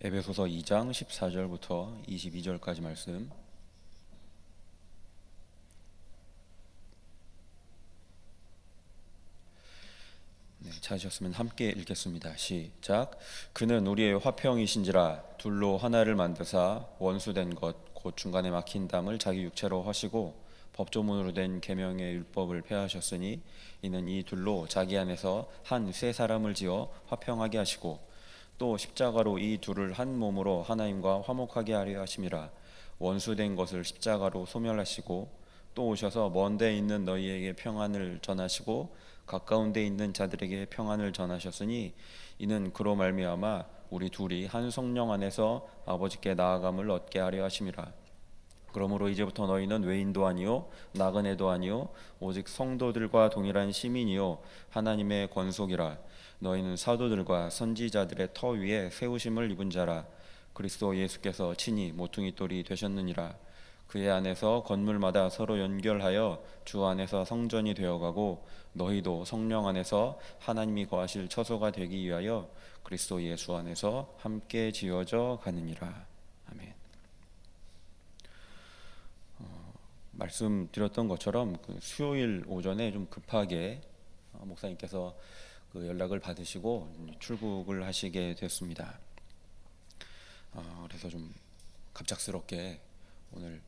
에베소서 2장 14절부터 22절까지 말씀. 찾으셨으면 함께 읽겠습니다. 시작. 그는 우리의 화평이신지라 둘로 하나를 만드사 원수된 것 곧 중간에 막힌 담을 자기 육체로 하시고 법조문으로 된 계명의 율법을 폐하셨으니 이는 이 둘로 자기 안에서 한 새 사람을 지어 화평하게 하시고 또 십자가로 이 둘을 한 몸으로 하나님과 화목하게 하려 하심이라. 원수된 것을 십자가로 소멸하시고 또 오셔서 먼 데 있는 너희에게 평안을 전하시고 가까운 데 있는 자들에게 평안을 전하셨으니 이는 그로 말미암아 우리 둘이 한 성령 안에서 아버지께 나아감을 얻게 하려 하심이라. 그러므로 이제부터 너희는 외인도 아니요 나그네도 아니요 오직 성도들과 동일한 시민이요 하나님의 권속이라. 너희는 사도들과 선지자들의 터 위에 세우심을 입은 자라. 그리스도 예수께서 친히 모퉁이 돌이 되셨느니라. 그의 안에서 건물마다 서로 연결하여 주 안에서 성전이 되어가고 너희도 성령 안에서 하나님이 거하실 처소가 되기 위하여 그리스도 예수 안에서 함께 지어져 가느니라. 아멘. 말씀드렸던 것처럼 수요일 오전에 좀 급하게 목사님께서 연락을 받으시고 출국을 하시게 됐습니다. 그래서 좀 갑작스럽게 오늘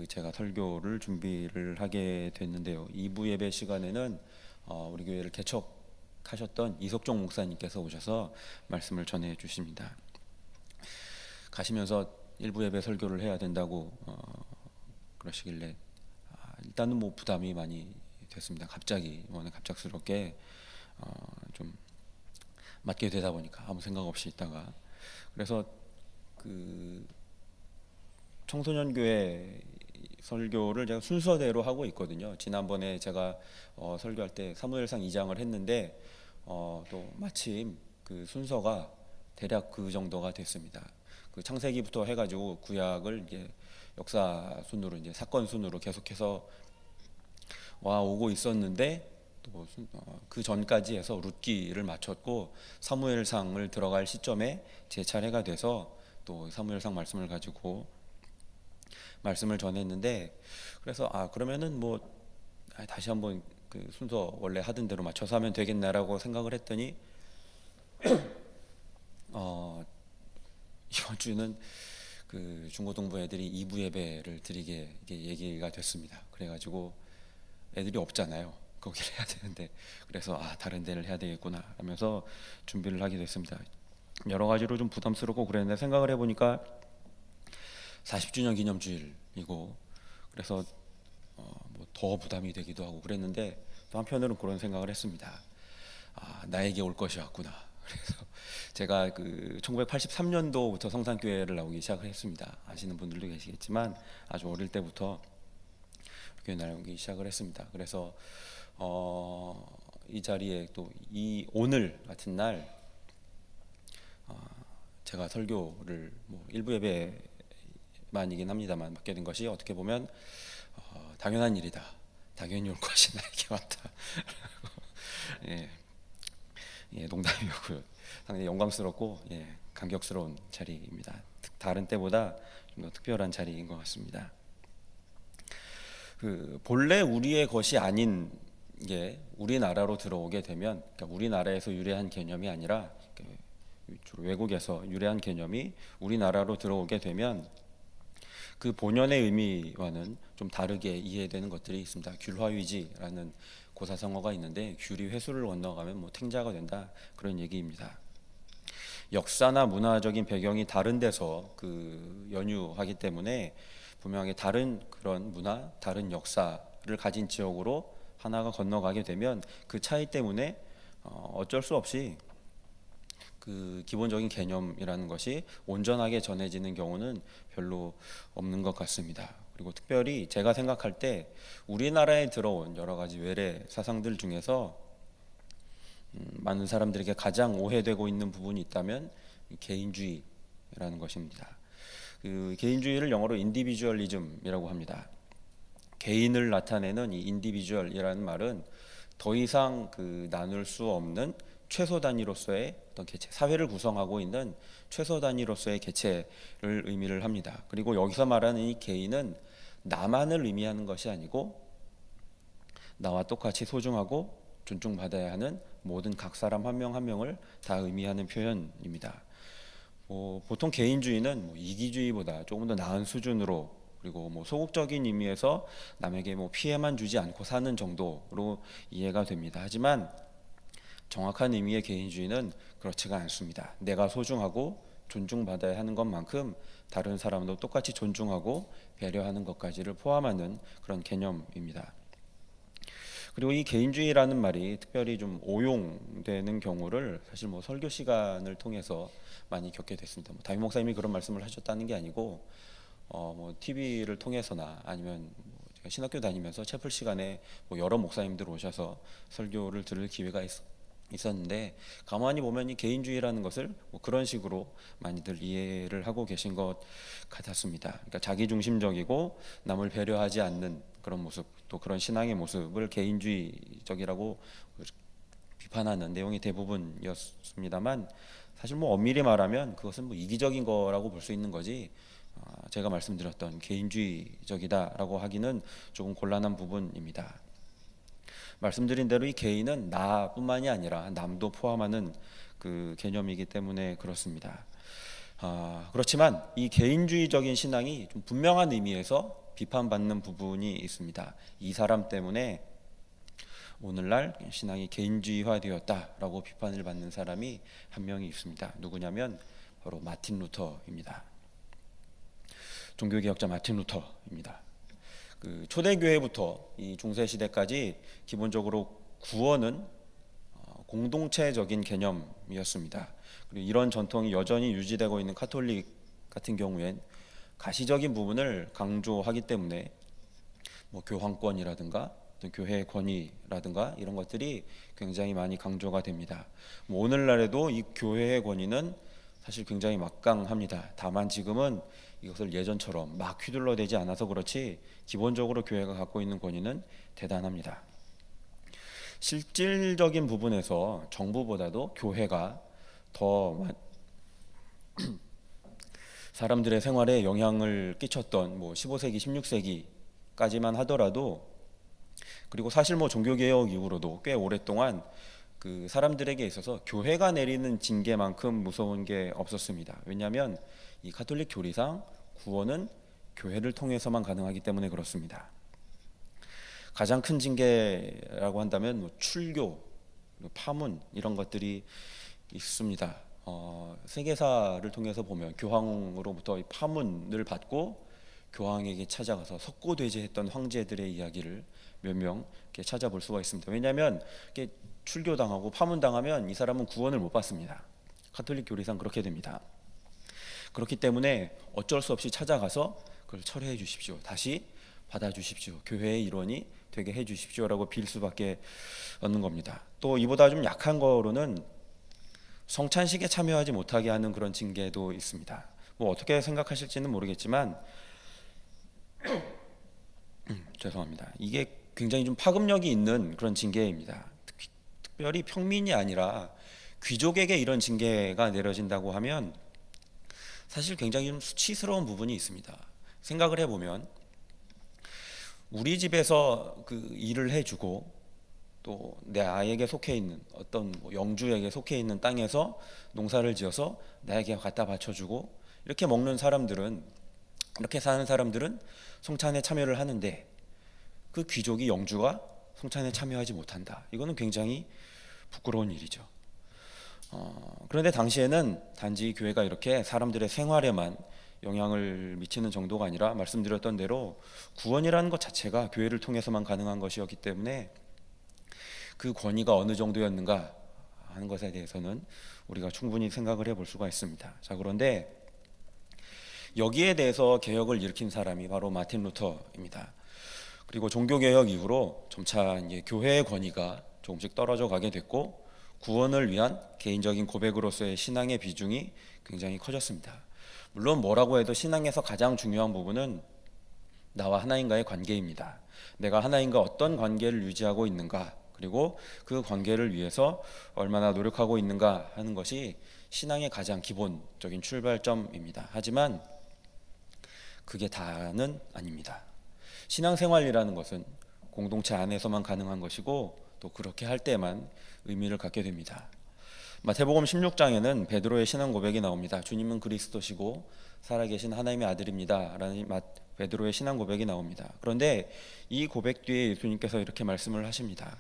제가 설교를 준비를 하게 됐는데요. 2부 예배 시간에는 우리 교회를 개척하셨던 이석종 목사님께서 오셔서 말씀을 전해 주십니다. 가시면서 1부 예배 설교를 해야 된다고 그러시길래 일단은 뭐 부담이 많이 됐습니다. 갑자기 이번에 갑작스럽게 좀 맡게 되다 보니까 아무 생각 없이 있다가, 그래서 청소년 교회 설교를 제가 순서대로 하고 있거든요. 지난번에 제가 설교할 때 사무엘상 2장을 했는데 또 마침 그 순서가 대략 그 정도가 됐습니다. 창세기부터 해가지고 구약을 이제 역사 순으로 이제 사건 순으로 계속해서 와 오고 있었는데 또 그 전까지 해서 룻기를 마쳤고 사무엘상을 들어갈 시점에 제 차례가 돼서 또 사무엘상 말씀을 가지고 말씀을 전했는데, 그래서 그러면은 뭐 다시 한번 그 순서 원래 하던 대로 맞춰서 하면 되겠나라고 생각을 했더니 이번 주는 그 중고등부 애들이 2부 예배를 드리게 얘기가 됐습니다. 그래가지고 애들이 없잖아요. 거기를 해야 되는데, 그래서 다른 데를 해야 되겠구나 하면서 준비를 하게 됐습니다. 여러 가지로 좀 부담스럽고 그랬는데 생각을 해보니까 40주년 기념주일이고 그래서 뭐 더 부담이 되기도 하고 그랬는데, 또 한편으로는 그런 생각을 했습니다. 나에게 올 것이 왔구나. 그래서 제가 1983년도부터 성산교회를 나오기 시작을 했습니다. 아시는 분들도 계시겠지만 아주 어릴 때부터 교회 나오기 시작을 했습니다. 그래서 이 자리에 또 오늘 같은 날 제가 설교를 뭐 일부 예배만이긴 합니다만 맡게 된 것이 어떻게 보면 당연한 일이다. 당연히 올 것이 나에게 왔다. 예, 농담이었고요. 상당히 영광스럽고 감격스러운 자리입니다. 다른 때보다 좀 더 특별한 자리인 것 같습니다. 본래 우리의 것이 아닌 게 우리나라로 들어오게 되면, 그러니까 우리나라에서 유래한 개념이 아니라 주로 외국에서 유래한 개념이 우리나라로 들어오게 되면 그 본연의 의미와는 좀 다르게 이해되는 것들이 있습니다. 귤화위지라는 고사성어가 있는데 귤이 회수를 건너가면 뭐 탱자가 된다, 그런 얘기입니다. 역사나 문화적인 배경이 다른 데서 연유하기 때문에 분명히 다른 그런 문화, 다른 역사를 가진 지역으로 하나가 건너가게 되면 그 차이 때문에 어쩔 수 없이 그 기본적인 개념이라는 것이 온전하게 전해지는 경우는 별로 없는 것 같습니다. 그리고 특별히 제가 생각할 때 우리나라에 들어온 여러 가지 외래 사상들 중에서 많은 사람들에게 가장 오해되고 있는 부분이 있다면 개인주의라는 것입니다. 개인주의를 영어로 인디비주얼리즘이라고 합니다. 개인을 나타내는 이 인디비주얼이라는 말은 더 이상 나눌 수 없는 최소 단위로서의 어떤 개체, 사회를 구성하고 있는 최소 단위로서의 개체를 의미를 합니다. 그리고 여기서 말하는 이 개인은 나만을 의미하는 것이 아니고 나와 똑같이 소중하고 존중받아야 하는 모든 각 사람 한 명 한 명을 다 의미하는 표현입니다. 보통 개인주의는 이기주의보다 조금 더 나은 수준으로, 그리고 소극적인 의미에서 남에게 피해만 주지 않고 사는 정도로 이해가 됩니다. 하지만 정확한 의미의 개인주의는 그렇지가 않습니다. 내가 소중하고 존중받아야 하는 것만큼 다른 사람도 똑같이 존중하고 배려하는 것까지를 포함하는 그런 개념입니다. 그리고 이 개인주의라는 말이 특별히 좀 오용되는 경우를 사실 설교 시간을 통해서 많이 겪게 됐습니다. 담임 목사님이 그런 말씀을 하셨다는 게 아니고 TV를 통해서나 아니면 제가 신학교 다니면서 채플 시간에 여러 목사님들 오셔서 설교를 들을 기회가 있었는데, 가만히 보면 이 개인주의라는 것을 그런 식으로 많이들 이해를 하고 계신 것 같았습니다. 그러니까 자기중심적이고 남을 배려하지 않는 그런 모습, 또 그런 신앙의 모습을 개인주의적이라고 비판하는 내용이 대부분이었습니다만, 사실 엄밀히 말하면 그것은 이기적인 거라고 볼 수 있는 거지, 제가 말씀드렸던 개인주의적이다라고 하기는 조금 곤란한 부분입니다. 말씀드린 대로 이 개인은 나뿐만이 아니라 남도 포함하는 그 개념이기 때문에 그렇습니다. 그렇지만 이 개인주의적인 신앙이 좀 분명한 의미에서 비판받는 부분이 있습니다. 이 사람 때문에 오늘날 신앙이 개인주의화되었다라고 비판을 받는 사람이 한 명이 있습니다. 누구냐면 바로 마틴 루터입니다. 종교개혁자 마틴 루터입니다. 그 초대교회부터 이 중세시대까지 기본적으로 구원은 공동체적인 개념이었습니다. 그리고 이런 전통이 여전히 유지되고 있는 카톨릭 같은 경우엔 가시적인 부분을 강조하기 때문에 교황권이라든가 교회의 권위라든가 이런 것들이 굉장히 많이 강조가 됩니다. 오늘날에도 이 교회의 권위는 사실 굉장히 막강합니다. 다만 지금은 이것을 예전처럼 막 휘둘러대지 않아서 그렇지 기본적으로 교회가 갖고 있는 권위는 대단합니다. 실질적인 부분에서 정부보다도 교회가 더 사람들의 생활에 영향을 끼쳤던 15세기, 16세기까지만 하더라도, 그리고 사실 종교개혁 이후로도 꽤 오랫동안 그 사람들에게 있어서 교회가 내리는 징계만큼 무서운 게 없었습니다. 왜냐하면 이 가톨릭 교리상 구원은 교회를 통해서만 가능하기 때문에 그렇습니다. 가장 큰 징계라고 한다면 출교, 파문 이런 것들이 있습니다. 세계사를 통해서 보면 교황으로부터 파문을 받고 교황에게 찾아가서 석고대죄했던 황제들의 이야기를 몇 명 찾아볼 수가 있습니다. 왜냐하면 출교당하고 파문당하면 이 사람은 구원을 못 받습니다. 가톨릭 교리상 그렇게 됩니다. 그렇기 때문에 어쩔 수 없이 찾아가서 그걸 철회해 주십시오, 다시 받아주십시오, 교회의 일원이 되게 해 주십시오라고 빌 수밖에 없는 겁니다. 또 이보다 좀 약한 거로는 성찬식에 참여하지 못하게 하는 그런 징계도 있습니다. 어떻게 생각하실지는 모르겠지만 죄송합니다. 이게 굉장히 좀 파급력이 있는 그런 징계입니다. 특별히 평민이 아니라 귀족에게 이런 징계가 내려진다고 하면 사실 굉장히 좀 수치스러운 부분이 있습니다. 생각을 해보면 우리 집에서 그 일을 해주고 또 내 아이에게 속해 있는 어떤 영주에게 속해 있는 땅에서 농사를 지어서 나에게 갖다 바쳐주고 이렇게 먹는 사람들은, 이렇게 사는 사람들은 성찬에 참여를 하는데 그 귀족이, 영주가 성찬에 참여하지 못한다. 이거는 굉장히 부끄러운 일이죠. 그런데 당시에는 단지 교회가 이렇게 사람들의 생활에만 영향을 미치는 정도가 아니라 말씀드렸던 대로 구원이라는 것 자체가 교회를 통해서만 가능한 것이었기 때문에 그 권위가 어느 정도였는가 하는 것에 대해서는 우리가 충분히 생각을 해볼 수가 있습니다. 자, 그런데 여기에 대해서 개혁을 일으킨 사람이 바로 마틴 루터입니다. 그리고 종교개혁 이후로 점차 이제 교회의 권위가 조금씩 떨어져 가게 됐고 구원을 위한 개인적인 고백으로서의 신앙의 비중이 굉장히 커졌습니다. 물론 뭐라고 해도 신앙에서 가장 중요한 부분은 나와 하나님과의 관계입니다. 내가 하나님과 어떤 관계를 유지하고 있는가, 그리고 그 관계를 위해서 얼마나 노력하고 있는가 하는 것이 신앙의 가장 기본적인 출발점입니다. 하지만 그게 다는 아닙니다. 신앙생활이라는 것은 공동체 안에서만 가능한 것이고 또 그렇게 할 때만 의미를 갖게 됩니다. 마태복음 16장에는 베드로의 신앙 고백이 나옵니다. 주님은 그리스도시고 살아계신 하나님의 아들입니다 라는 베드로의 신앙 고백이 나옵니다. 그런데 이 고백 뒤에 예수님께서 이렇게 말씀을 하십니다.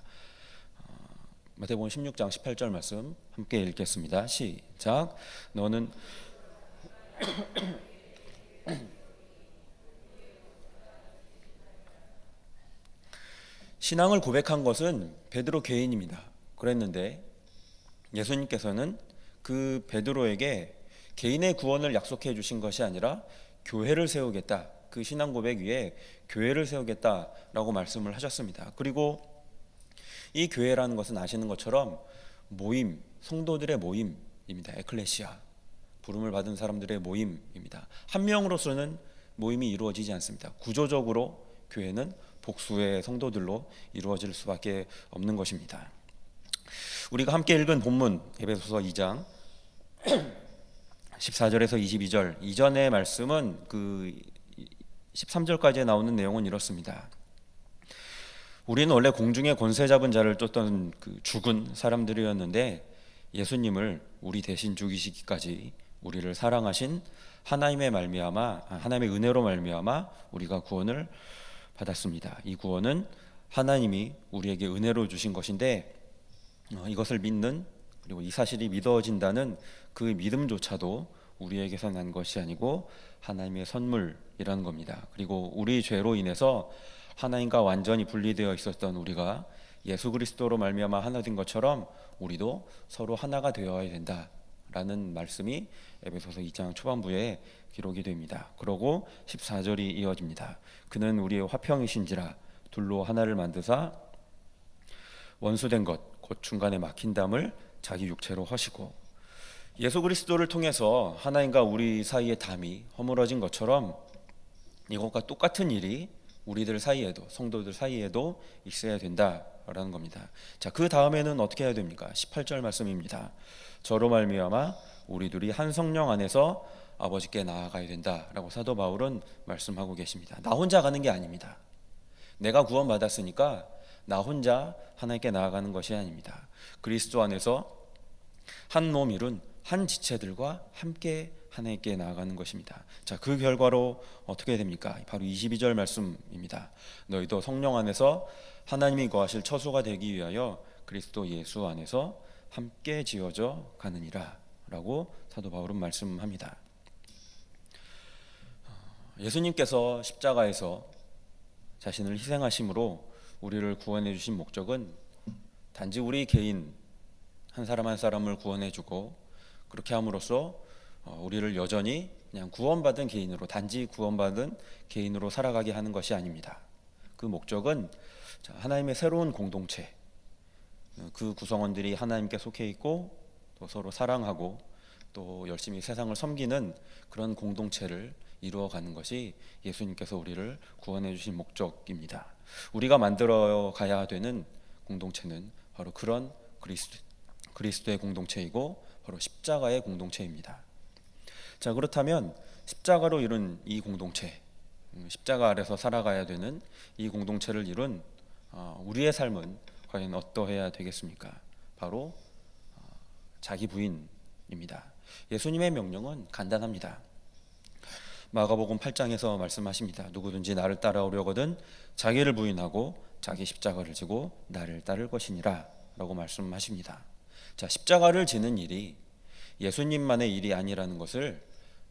마태복음 16장 18절 말씀 함께 읽겠습니다. 시작. 너는 신앙을 고백한 것은 베드로 개인입니다. 그랬는데 예수님께서는 그 베드로에게 개인의 구원을 약속해 주신 것이 아니라 교회를 세우겠다. 그 신앙 고백 위에 교회를 세우겠다라고 말씀을 하셨습니다. 그리고 이 교회라는 것은 아시는 것처럼 모임, 성도들의 모임입니다. 에클레시아, 부름을 받은 사람들의 모임입니다. 한 명으로서는 모임이 이루어지지 않습니다. 구조적으로 교회는 복수의 성도들로 이루어질 수밖에 없는 것입니다. 우리가 함께 읽은 본문 에베소서 2장 14절에서 22절 이전의 말씀은 그 13절까지 나오는 내용은 이렇습니다. 우리는 원래 공중의 권세 잡은 자를 쫓던 그 죽은 사람들이었는데 예수님을 우리 대신 죽이시기까지 우리를 사랑하신 하나님의 은혜로 말미암아 우리가 구원을 받았습니다. 이 구원은 하나님이 우리에게 은혜로 주신 것인데 이것을 믿는, 그리고 이 사실이 믿어진다는 그 믿음조차도 우리에게서 난 것이 아니고 하나님의 선물이라는 겁니다. 그리고 우리 죄로 인해서 하나님과 완전히 분리되어 있었던 우리가 예수 그리스도로 말미암아 하나 된 것처럼 우리도 서로 하나가 되어야 된다라는 말씀이 에베소서 2장 초반부에 기록이 됩니다. 그러고 14절이 이어집니다. 그는 우리의 화평이신지라 둘로 하나를 만드사 원수된 것 곧 중간에 막힌 담을 자기 육체로 허시고. 예수 그리스도를 통해서 하나님과 우리 사이의 담이 허물어진 것처럼 이것과 똑같은 일이 우리들 사이에도, 성도들 사이에도 있어야 된다라는 겁니다. 자, 그 다음에는 어떻게 해야 됩니까? 18절 말씀입니다. 저로 말미암아 우리 둘이 한 성령 안에서 아버지께 나아가야 된다라고 사도 바울은 말씀하고 계십니다. 나 혼자 가는 게 아닙니다. 내가 구원받았으니까 나 혼자 하나님께 나아가는 것이 아닙니다. 그리스도 안에서 한 몸 이룬 한 지체들과 함께 하나님께 나아가는 것입니다. 자, 그 결과로 어떻게 됩니까? 바로 22절 말씀입니다. 너희도 성령 안에서 하나님이 거하실 처소가 되기 위하여 그리스도 예수 안에서 함께 지어져 가느니라 라고 사도 바울은 말씀합니다. 예수님께서 십자가에서 자신을 희생하심으로 우리를 구원해 주신 목적은 단지 우리 개인 한 사람 한 사람을 구원해 주고 그렇게 함으로써 우리를 여전히 그냥 구원받은 개인으로, 단지 구원받은 개인으로 살아가게 하는 것이 아닙니다. 그 목적은 하나님의 새로운 공동체, 그 구성원들이 하나님께 속해 있고 또 서로 사랑하고 또 열심히 세상을 섬기는 그런 공동체를 이루어가는 것이 예수님께서 우리를 구원해 주신 목적입니다. 우리가 만들어 가야 되는 공동체는 바로 그런 그리스도의 공동체이고 바로 십자가의 공동체입니다. 자, 그렇다면 십자가로 이룬 이 공동체, 십자가 아래서 살아가야 되는 이 공동체를 이룬 우리의 삶은 과연 어떠해야 되겠습니까? 바로 자기 부인입니다. 예수님의 명령은 간단합니다. 마가복음 8장에서 말씀하십니다. 누구든지 나를 따라오려거든 자기를 부인하고 자기 십자가를 지고 나를 따를 것이니라 라고 말씀하십니다. 자, 십자가를 지는 일이 예수님만의 일이 아니라는 것을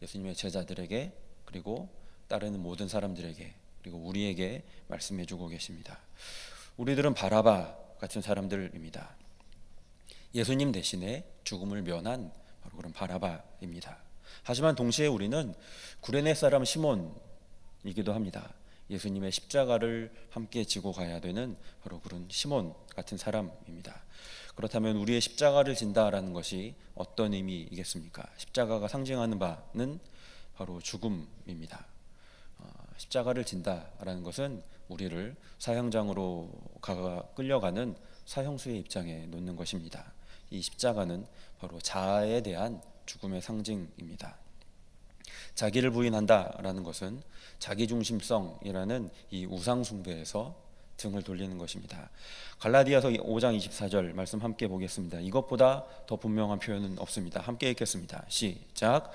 예수님의 제자들에게, 그리고 따르는 모든 사람들에게, 그리고 우리에게 말씀해 주고 계십니다. 우리들은 바라바 같은 사람들입니다. 예수님 대신에 죽음을 면한 바로 그런 바라바입니다. 하지만 동시에 우리는 구레네 사람 시몬이기도 합니다. 예수님의 십자가를 함께 지고 가야 되는 바로 그런 시몬 같은 사람입니다. 그렇다면 우리의 십자가를 진다라는 것이 어떤 의미이겠습니까? 십자가가 상징하는 바는 바로 죽음입니다. 십자가를 진다라는 것은 우리를 사형장으로 끌려가는 사형수의 입장에 놓는 것입니다. 이 십자가는 바로 자아에 대한 죽음의 상징입니다. 자기를 부인한다라는 것은 자기중심성이라는 이 우상숭배에서 등을 돌리는 것입니다. 갈라디아서 5장 24절 말씀 함께 보겠습니다. 이것보다 더 분명한 표현은 없습니다. 함께 읽겠습니다. 시작.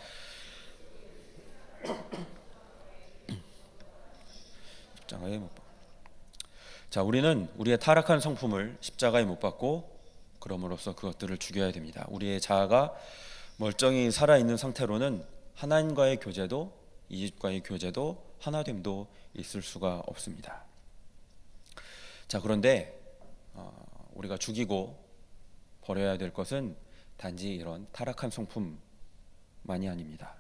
십자가에 못 박고. 자, 우리는 우리의 타락한 성품을 십자가에 못 박고 그럼으로써 그것들을 죽여야 됩니다. 우리의 자아가 멀쩡히 살아있는 상태로는 하나님과의 교제도 이웃과의 교제도 하나됨도 있을 수가 없습니다. 자, 그런데 우리가 죽이고 버려야 될 것은 단지 이런 타락한 성품만이 아닙니다.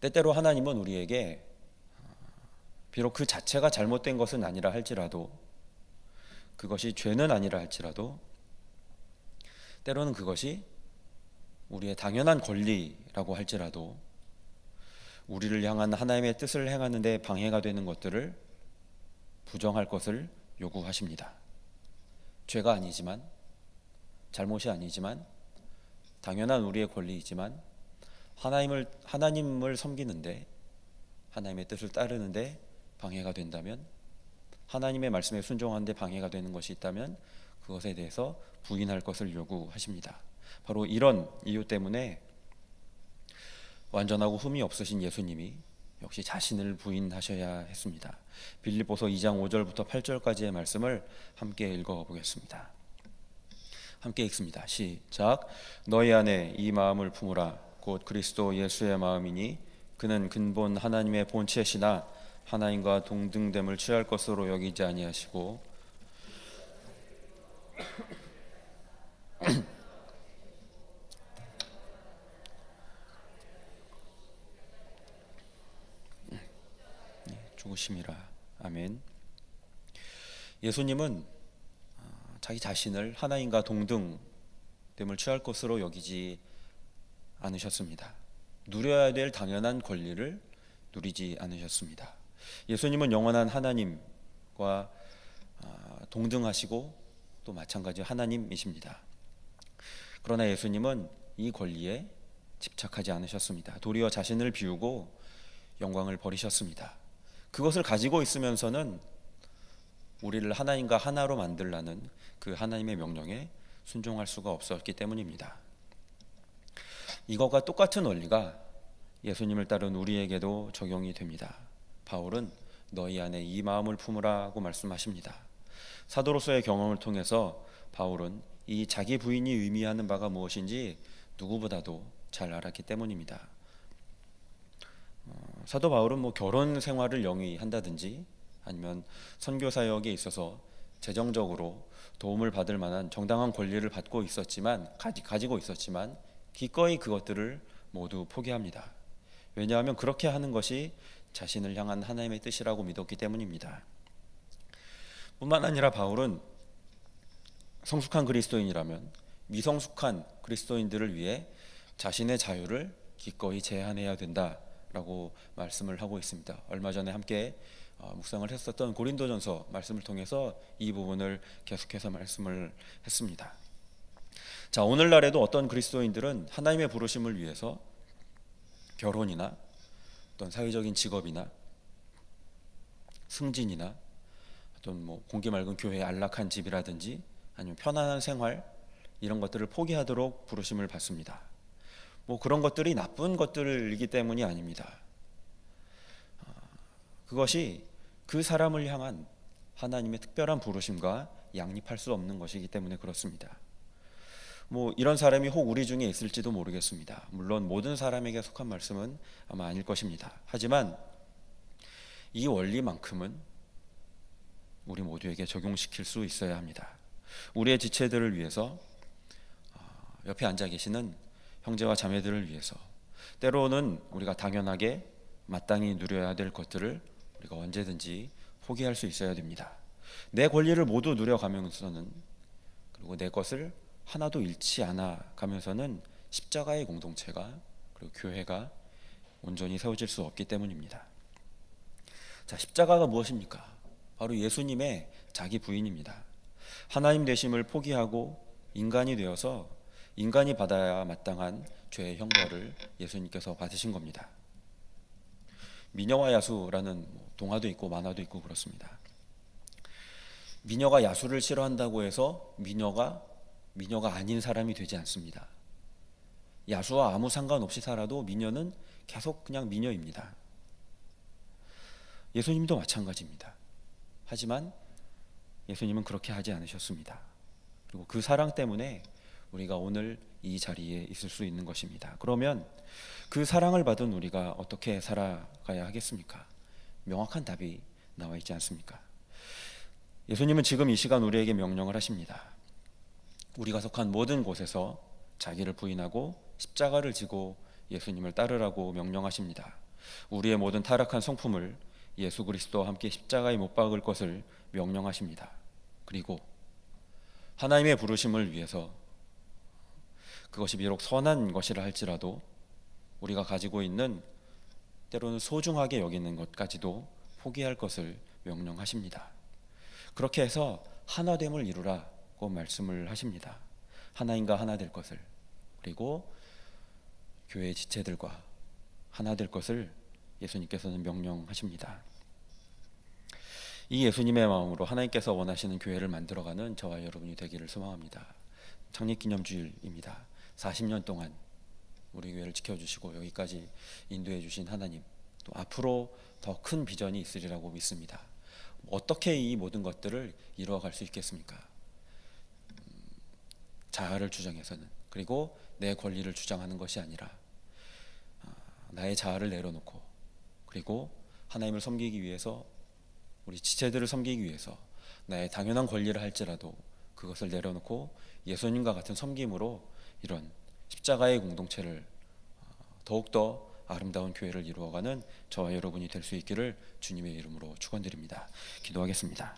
때때로 하나님은 우리에게 비록 그 자체가 잘못된 것은 아니라 할지라도, 그것이 죄는 아니라 할지라도 때로는 그것이 우리의 당연한 권리라고 할지라도 우리를 향한 하나님의 뜻을 행하는 데 방해가 되는 것들을 부정할 것을 요구하십니다. 죄가 아니지만, 잘못이 아니지만, 당연한 우리의 권리이지만 하나님을 섬기는데, 하나님의 뜻을 따르는데 방해가 된다면, 하나님의 말씀에 순종하는데 방해가 되는 것이 있다면 그것에 대해서 부인할 것을 요구하십니다. 바로 이런 이유 때문에 완전하고 흠이 없으신 예수님이 역시 자신을 부인하셔야 했습니다. 빌립보서 2장 5절부터 8절까지의 말씀을 함께 읽어보겠습니다. 함께 읽습니다. 시작. 너희 안에 이 마음을 품으라. 곧 그리스도 예수의 마음이니 그는 근본 하나님의 본체시나 하나님과 동등됨을 취할 것으로 여기지 아니하시고 죽으심이라. 아멘. 예수님은 자기 자신을 하나님과 동등됨을 취할 것으로 여기지 않으셨습니다. 누려야 될 당연한 권리를 누리지 않으셨습니다. 예수님은 영원한 하나님과 동등하시고 또 마찬가지 하나님이십니다. 그러나 예수님은 이 권리에 집착하지 않으셨습니다. 도리어 자신을 비우고 영광을 버리셨습니다. 그것을 가지고 있으면서는 우리를 하나님과 하나로 만들라는 그 하나님의 명령에 순종할 수가 없었기 때문입니다. 이것과 똑같은 원리가 예수님을 따른 우리에게도 적용이 됩니다. 바울은 너희 안에 이 마음을 품으라고 말씀하십니다. 사도로서의 경험을 통해서 바울은 이 자기 부인이 의미하는 바가 무엇인지 누구보다도 잘 알았기 때문입니다. 사도 바울은 결혼 생활을 영위한다든지 아니면 선교 사역에 있어서 재정적으로 도움을 받을 만한 정당한 권리를 가지고 있었지만 기꺼이 그것들을 모두 포기합니다. 왜냐하면 그렇게 하는 것이 자신을 향한 하나님의 뜻이라고 믿었기 때문입니다. 뿐만 아니라 바울은 성숙한 그리스도인이라면 미성숙한 그리스도인들을 위해 자신의 자유를 기꺼이 제한해야 된다라고 말씀을 하고 있습니다. 얼마 전에 함께 묵상을 했었던 고린도전서 말씀을 통해서 이 부분을 계속해서 말씀을 했습니다. 자, 오늘날에도 어떤 그리스도인들은 하나님의 부르심을 위해서 결혼이나 어떤 사회적인 직업이나 승진이나 어떤 공기 맑은 교회의 안락한 집이라든지 아니면 편안한 생활 이런 것들을 포기하도록 부르심을 받습니다. 그런 것들이 나쁜 것들이기 때문이 아닙니다. 그것이 그 사람을 향한 하나님의 특별한 부르심과 양립할 수 없는 것이기 때문에 그렇습니다. 이런 사람이 혹 우리 중에 있을지도 모르겠습니다. 물론 모든 사람에게 속한 말씀은 아마 아닐 것입니다. 하지만 이 원리만큼은 우리 모두에게 적용시킬 수 있어야 합니다. 우리의 지체들을 위해서, 옆에 앉아 계시는 형제와 자매들을 위해서, 때로는 우리가 당연하게 마땅히 누려야 될 것들을 우리가 언제든지 포기할 수 있어야 됩니다. 내 권리를 모두 누려가면서는, 그리고 내 것을 하나도 잃지 않아 가면서는 십자가의 공동체가, 그리고 교회가 온전히 세워질 수 없기 때문입니다. 자, 십자가가 무엇입니까? 바로 예수님의 자기 부인입니다. 하나님 되심을 포기하고 인간이 되어서 인간이 받아야 마땅한 죄의 형벌을 예수님께서 받으신 겁니다. 미녀와 야수라는 동화도 있고 만화도 있고 그렇습니다. 미녀가 야수를 싫어한다고 해서 미녀가 아닌 사람이 되지 않습니다. 야수와 아무 상관없이 살아도 미녀는 계속 그냥 미녀입니다. 예수님도 마찬가지입니다. 하지만 예수님은 그렇게 하지 않으셨습니다. 그리고 그 사랑 때문에 우리가 오늘 이 자리에 있을 수 있는 것입니다. 그러면 그 사랑을 받은 우리가 어떻게 살아가야 하겠습니까? 명확한 답이 나와 있지 않습니까? 예수님은 지금 이 시간 우리에게 명령을 하십니다. 우리가 속한 모든 곳에서 자기를 부인하고 십자가를 지고 예수님을 따르라고 명령하십니다. 우리의 모든 타락한 성품을 예수 그리스도와 함께 십자가에 못 박을 것을 명령하십니다. 그리고 하나님의 부르심을 위해서 그것이 비록 선한 것이라 할지라도 우리가 가지고 있는 때로는 소중하게 여기는 것까지도 포기할 것을 명령하십니다. 그렇게 해서 하나됨을 이루라고 말씀을 하십니다. 하나님과 하나 될 것을, 그리고 교회의 지체들과 하나 될 것을 예수님께서는 명령하십니다. 이 예수님의 마음으로 하나님께서 원하시는 교회를 만들어가는 저와 여러분이 되기를 소망합니다. 창립기념주일입니다. 40년 동안 우리 교회를 지켜주시고 여기까지 인도해 주신 하나님, 또 앞으로 더 큰 비전이 있으리라고 믿습니다. 어떻게 이 모든 것들을 이루어갈 수 있겠습니까? 자아를 주장해서는, 그리고 내 권리를 주장하는 것이 아니라 나의 자아를 내려놓고, 그리고 하나님을 섬기기 위해서, 우리 지체들을 섬기기 위해서 나의 당연한 권리를 할지라도 그것을 내려놓고 예수님과 같은 섬김으로 이런 십자가의 공동체를, 더욱더 아름다운 교회를 이루어가는 저와 여러분이 될 수 있기를 주님의 이름으로 축원드립니다. 기도하겠습니다.